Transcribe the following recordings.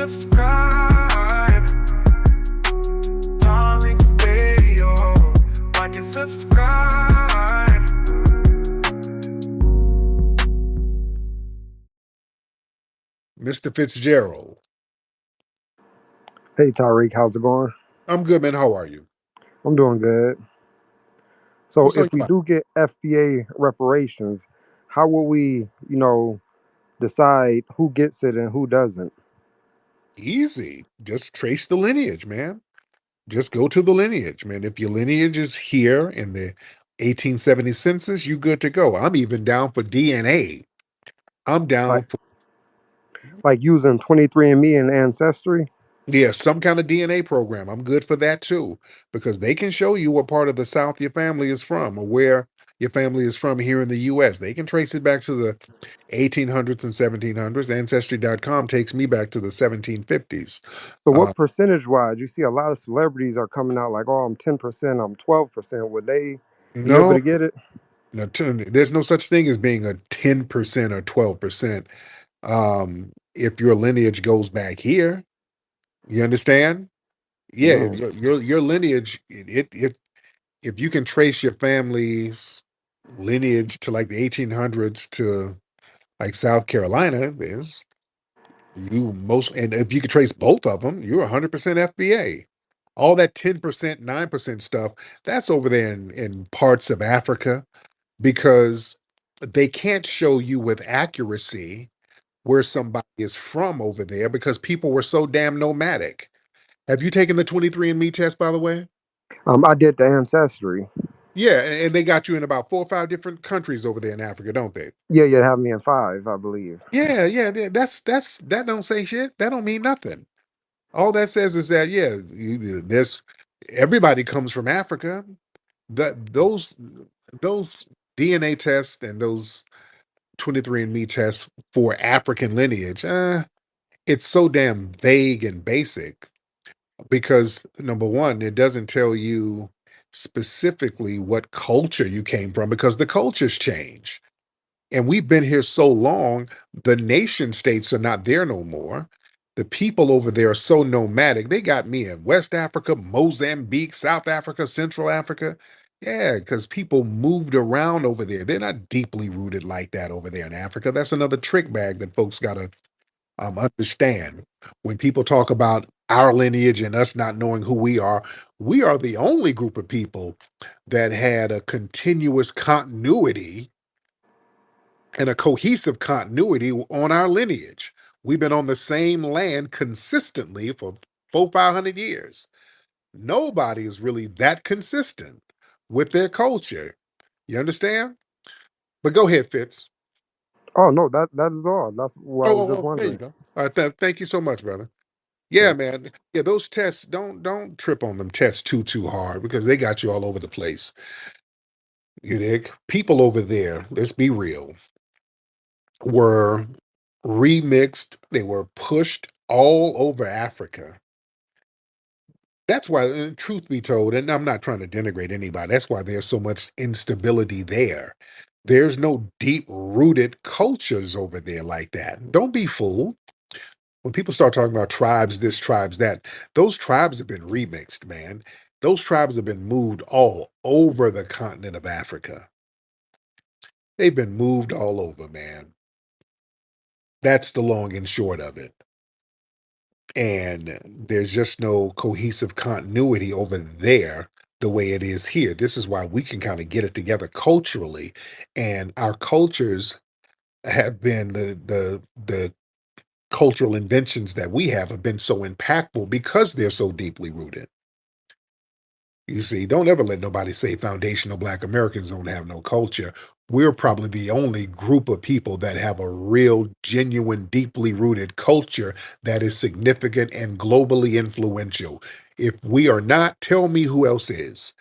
subscribe. Tariq Radio. Like and subscribe. Mr. Fitzgerald. Hey Tariq, how's it going? I'm good, man. How are you? I'm doing good. So What's on if your we mind? do get FBA reparations, how will we, decide who gets it and who doesn't? Easy. Just trace the lineage, man. Just go to the lineage, man. If your lineage is here in the 1870 census, you good to go. I'm even down for DNA. I'm Like down for like using 23andMe and Ancestry? yeah, some kind of DNA program. I'm good for that too, because they can show you what part of the South your family is from or where your family is from here in the US. They can trace it back to the 1800s and 1700s. Ancestry.com takes me back to the 1750s. So Uh, what percentage wise? You see a lot of celebrities are coming out like, oh, I'm 10%, I'm 12%. Would they be able no, to get it? no, there's no such thing as being a 10% or 12%. If your lineage goes back here, you understand? Yeah, if No. your lineage, if you can trace your family's lineage to like the 1800s to like South Carolina, there's you most, and if you could trace both of them, you're 100% FBA. All that 10%, 9% stuff, that's over there in parts of Africa because they can't show you with accuracy where somebody is from over there because people were so damn nomadic. Have you taken the 23andMe test, by the way? I did the Ancestry. Yeah, and they got you in about 4 or 5 different countries over there in Africa, don't they? Yeah, you have me in five, I believe. Yeah, yeah, that's that don't say shit. That don't mean nothing. All that says is that yeah, there's everybody comes from Africa. That those DNA tests and those 23andMe tests for African lineage, it's so damn vague and basic because number one, it doesn't tell you specifically what culture you came from because the cultures change. And we've been here so long, the nation states are not there no more. The people over there are so nomadic. They got me in West Africa, Mozambique, South Africa, Central Africa. Yeah, because people moved around over there. They're not deeply rooted like that over there in Africa. That's another trick bag that folks got to understand. When people talk about our lineage and us not knowing who we are the only group of people that had a continuous continuity and a cohesive continuity on our lineage. We've been on the same land consistently for 500 years. Nobody is really that consistent with their culture. You understand? But go ahead, Fitz. Oh no, that is all. That's what I was just There you wondering. go. Thank you so much, brother. Yeah, Yeah. man. Yeah, those tests don't trip on them tests too hard because they got you all over the place. You dig? People over there, let's be real, were remixed. They were pushed all over Africa. That's why, truth be told, and I'm not trying to denigrate anybody, that's why there's so much instability there. There's no deep rooted cultures over there like that. Don't be fooled. When people start talking about tribes, this, tribes, that, those tribes have been remixed, man. Those tribes have been moved all over the continent of Africa. They've been moved all over, man. That's the long and short of it. And there's just no cohesive continuity over there the way it is here. This is why we can kind of get it together culturally, and our cultures have been the cultural inventions that we have been so impactful because they're so deeply rooted. You see, don't ever let nobody say foundational Black Americans don't have no culture. We're probably the only group of people that have a real, genuine, deeply rooted culture that is significant and globally influential. If we are not, tell me who else is.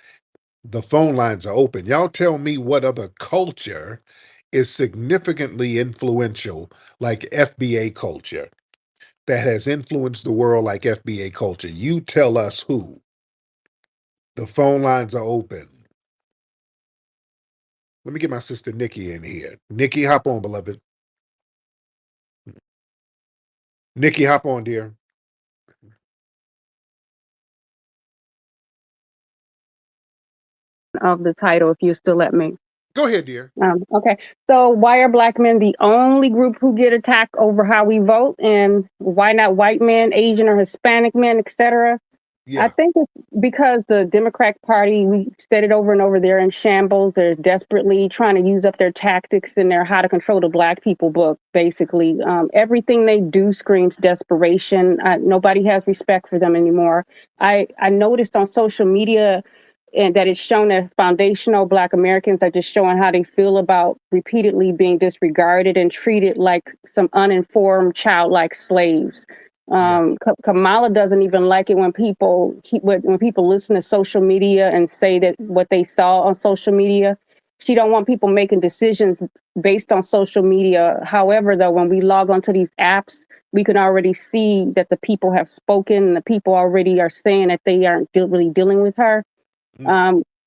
The phone lines are open. Y'all tell me what other culture is significantly influential, like FBA culture, that has influenced the world like FBA culture. You tell us who. The phone lines are open. Let me get my sister Nikki in here. Nikki, hop on, beloved. Nikki, hop on, dear. of the title, if you still let me. Go ahead, dear. Okay. So why are black men the only group who get attacked over how we vote, and why not white men, Asian or Hispanic men, etc.? I Yeah, think it's because the Democratic Party, we said it over and over, they're in shambles. They're desperately trying to use up their tactics in their How to Control the Black People book, basically. Everything they do screams desperation. Nobody has respect for them anymore. I noticed on social media and that it's shown that foundational Black Americans are just showing how they feel about repeatedly being disregarded and treated like some uninformed childlike slaves. yeah. Kamala doesn't even like it when when people listen to social media and say that what they saw on social media. She don't want people making decisions based on social media. However, though, when we log onto these apps, we can already see that the people have spoken and the people already are saying that they aren't really dealing with her. Mm,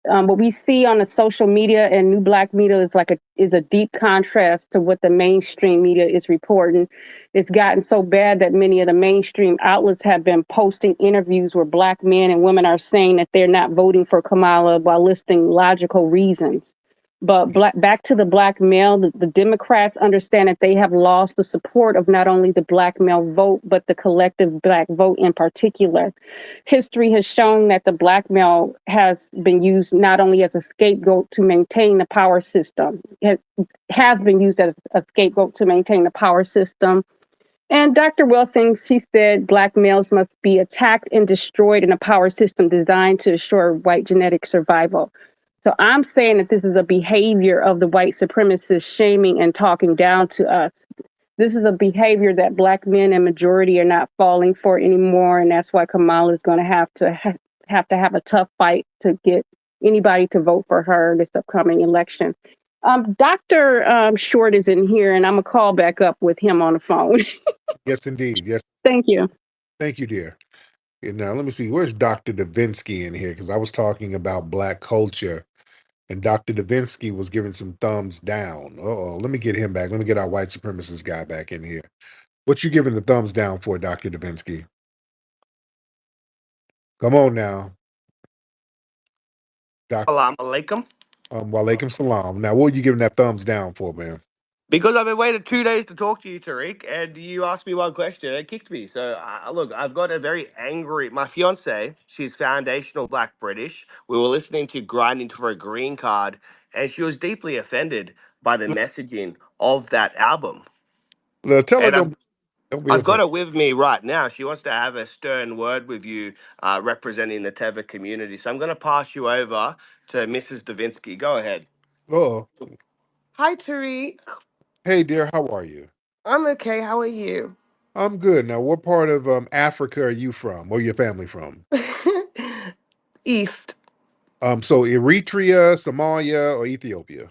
Um, what we see on the social media and new black media is a deep contrast to what the mainstream media is reporting. It's gotten so bad that many of the mainstream outlets have been posting interviews where black men and women are saying that they're not voting for Kamala while listing logical reasons. But back to the black male, the Democrats understand that they have lost the support of not only the black male vote, but the collective black vote in particular. History has shown that the black male has been used not only as a scapegoat to maintain the power system, it has been used as a scapegoat to maintain the power system. And Dr. Wilson, she said black males must be attacked and destroyed in a power system designed to assure white genetic survival. So I'm saying that this is a behavior of the white supremacists shaming and talking down to us. This is a behavior that black men and majority are not falling for anymore, and that's why Kamala is going to have a tough fight to get anybody to vote for her this upcoming election. Doctor Short is in here, and I'm gonna call back up with him on the phone. yes, indeed. Yes, Thank you. thank you, dear. And now let me see. Where's Dr. Davinsky in here? Because I was talking about black culture, and Dr. Davinsky was giving some thumbs down. Oh, let me get him back. Let me get our white supremacist guy back in here. What you giving the thumbs down for, Dr. Davinsky? Come on now, Doc. Salam alaikum. Walaikum salam. Now, what are you giving that thumbs down for, man? Because I've been waiting 2 days to talk to you, Tariq, and you asked me one question and it kicked me. So, look, I've got a very angry. My fiance, she's foundational Black British. We were listening to Grinding for a Green Card, and she was deeply offended by the messaging of that album. Tell her And don't be I've got offended. her with me right now. She wants to have a stern word with you, representing the Tether community. So I'm going to pass you over to Mrs. Davinsky. Go ahead. Oh, Hi, Tariq. hey, dear, how are you? I'm okay. How are you? I'm good. Now, what part of Africa are you from, or your family from? East. So Eritrea, Somalia, or Ethiopia?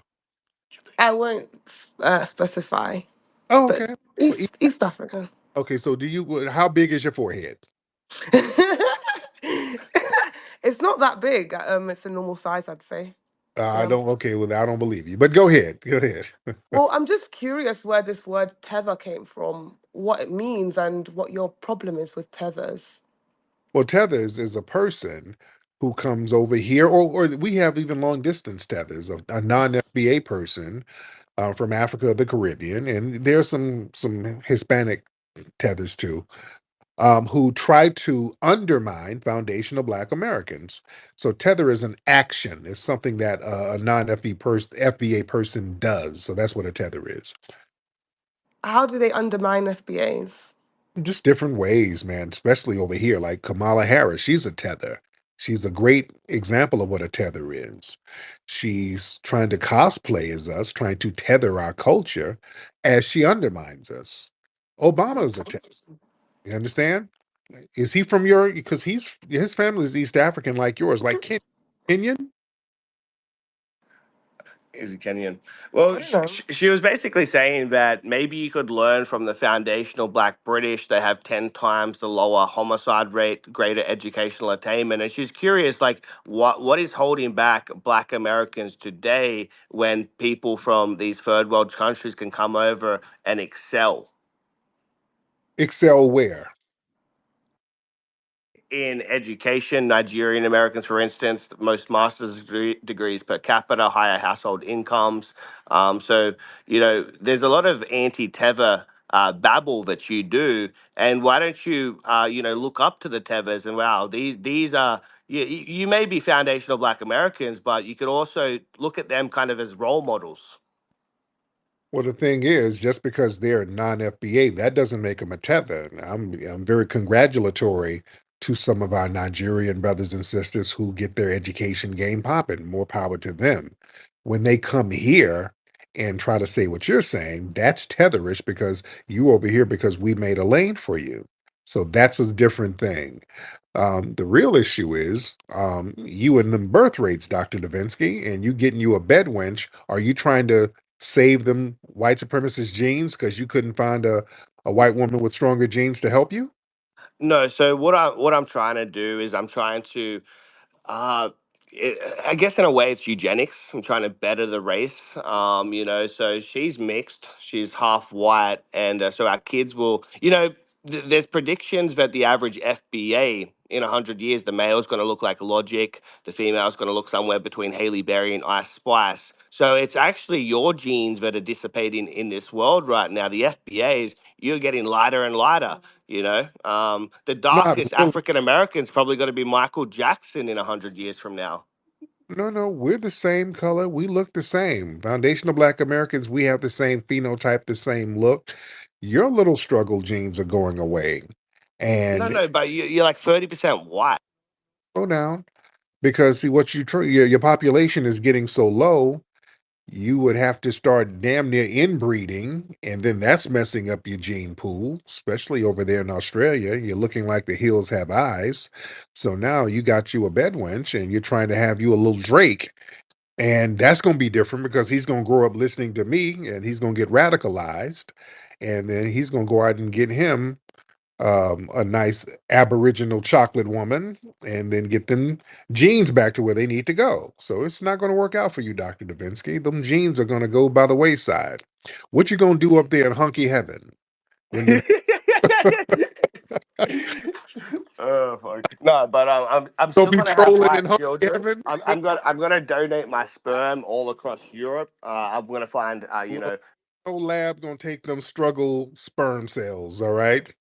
I won't specify, Oh, but okay. Well, East Africa. okay. So, how big is your forehead? It's not that big. It's a normal size, I'd say. I Yeah. don't. Okay, well, I don't believe you. But go ahead. Go ahead. Well, I'm just curious where this word tether came from, what it means, and what your problem is with tethers. Well, tethers is a person who comes over here, or we have even long distance tethers, a non FBA person from Africa or the Caribbean, and there's some Hispanic tethers too, who try to undermine foundational Black Americans. So tether is an action. It's something that a non FBA person does. So that's what a tether is. How do they undermine FBAs? Just different ways, man, especially over here, like Kamala Harris. She's a tether. She's a great example of what a tether is. She's trying to cosplay as us, trying to tether our culture as she undermines us. Obama is a tether. You understand? Is he from your, because his family is East African like yours, like Kenyan? Is it Kenyan? Well, I don't know. she was basically saying that maybe you could learn from the foundational Black British. They have 10 times the lower homicide rate, greater educational attainment. And she's curious, like, what is holding back Black Americans today when people from these third world countries can come over and excel? Excel where? in education, Nigerian Americans, for instance, most degrees per capita, higher household incomes. So, there's a lot of anti-tether babble that you do. And why don't you, look up to the tethers and wow, these are, you may be foundational Black Americans, but you could also look at them kind of as role models. Well, the thing is, just because they're non-FBA, that doesn't make them a tether. I'm very congratulatory to some of our Nigerian brothers and sisters who get their education game popping. More power to them. When they come here and try to say what you're saying, that's tetherish because you over here because we made a lane for you. So that's a different thing. The real issue is you and them birth rates, Dr. Davinsky, and you getting you a bed wench. Are you trying to save them white supremacist genes because you couldn't find a white woman with stronger genes to help you? No, so what I'm trying to do is I'm trying to Uh, I guess in a way it's eugenics. I'm trying to better the race. So she's mixed. She's half white, and so our kids will. There's predictions that the average FBA in 100 years, the male's going to look like Logic, the female's going to look somewhere between Haley Berry and Ice Spice. So it's actually your genes that are dissipating in this world right now. The FBAs, you're getting lighter and lighter. The No, darkest absolutely. African American's probably going to be Michael Jackson in 100 years from now. No, we're the same color. We look the same. Foundational Black Americans, we have the same phenotype, the same look. Your little struggle genes are going away. No, And no, but you're like 30% white. slow down because see what your population is getting so low, you would have to start damn near inbreeding, and then that's messing up your gene pool, especially over there in Australia. You're looking like the hills have eyes. So now you got you a bedwench and you're trying to have you a little Drake. And that's going to be different because he's going to grow up listening to me and he's going to get radicalized. And then he's going to go out and get him a nice Aboriginal chocolate woman and then get them genes back to where they need to go. So it's not going to work out for you, Dr. Davinsky. Them genes are going to go by the wayside. What you going to do up there in hunky heaven when them Oh fuck. No, but I'm going still to be gonna have trolling in white hunky children. heaven? I'm gonna donate my sperm all across Europe. I'm gonna find No lab gonna take them struggle sperm cells, all right?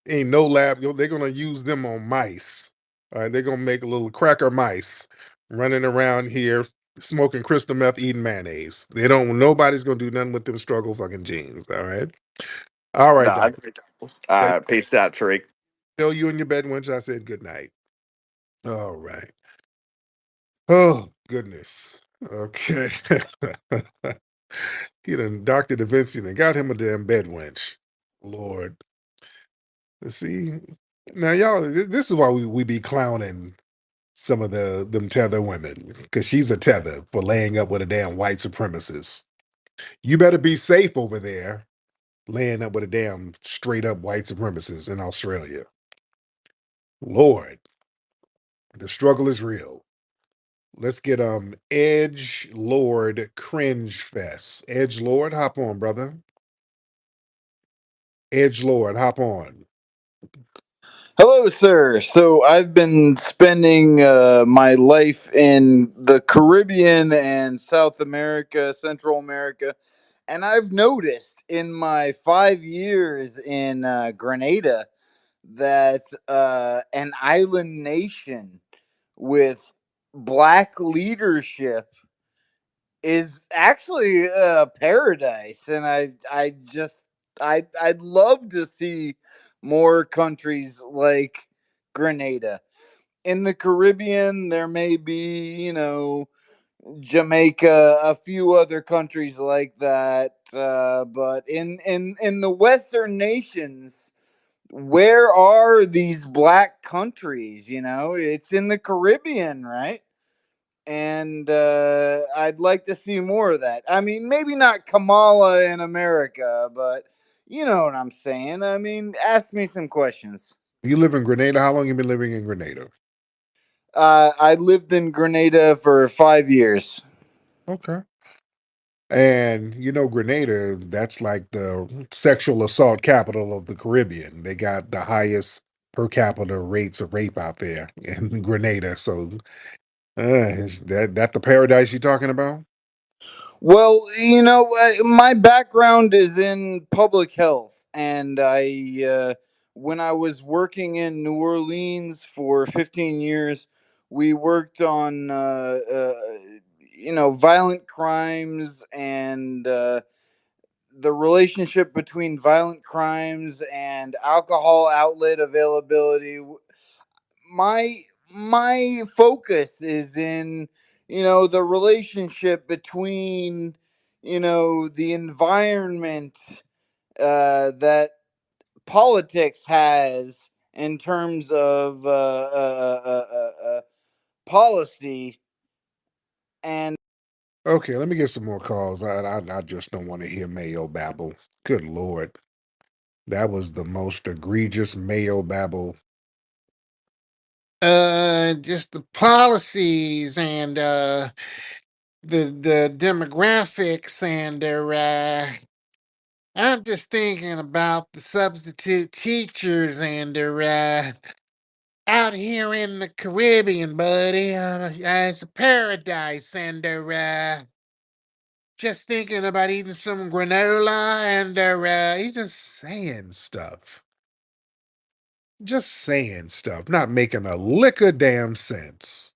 Ain't no lab, they're gonna use them on mice. All right, they're gonna make little cracker mice running around here smoking crystal meth, eating mayonnaise. Nobody's gonna do nothing with them struggle fucking genes, all right? All right, no. doctor. Okay. Peace out, Tariq. Tell you in your bed when I said good night. All right. Oh, goodness. Okay. He done Dr. Da Vinci and got him a damn bed wench. Lord. See, now y'all, this is why we be clowning some of them tether women because she's a tether for laying up with a damn white supremacist. You better be safe over there, laying up with a damn straight up white supremacist in Australia. Lord, the struggle is real. Let's get Edge Lord Cringe Fest. Edge Lord, hop on, brother. Edge Lord, hop on. Hello, sir. So I've been spending my life in the Caribbean and South America, Central America, and I've noticed in my 5 years in Grenada that an island nation with black leadership is actually a paradise, and I'd love to see more countries like Grenada. In the Caribbean, there may be, Jamaica, a few other countries like that, but in the Western nations, where are these black countries? It's in the Caribbean, right? And I'd like to see more of that. I mean, maybe not Kamala in America, but you know what I'm saying. I mean, ask me some questions. You live in Grenada. How long you been living in Grenada? I lived in Grenada for 5 years. Okay. And Grenada, that's like the sexual assault capital of the Caribbean. They got the highest per capita rates of rape out there in Grenada. So is that the paradise you're talking about? Well, my background is in public health, and when I was working in New Orleans for 15 years, we worked on, violent crimes and the relationship between violent crimes and alcohol outlet availability. My focus is in the relationship between the environment that politics has in terms of policy and Okay, let me get some more calls. I just don't want to hear Mayo babble. Good Lord. That was the most egregious Mayo babble. Just the policies and the demographics and I'm just thinking about the substitute teachers and out here in the Caribbean, buddy. It's a paradise and just thinking about eating some granola and he's just saying stuff. Just saying stuff, not making a lick of damn sense.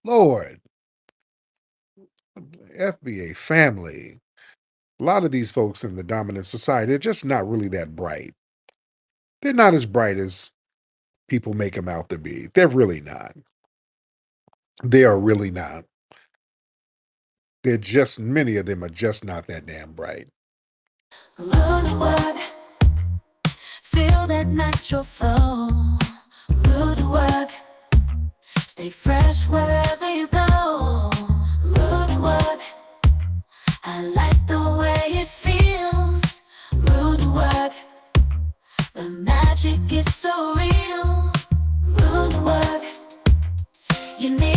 Lord, FBA family. A lot of these folks in the dominant society are just not really that bright. They're not as bright as people make them out to be. They're really not. They are really not. They're just, many of them are just not that damn bright. Root work, feel that natural flow. Root work, stay fresh wherever you go. Root work, I like the way it feels. Root work, the magic is so real. Root work, you need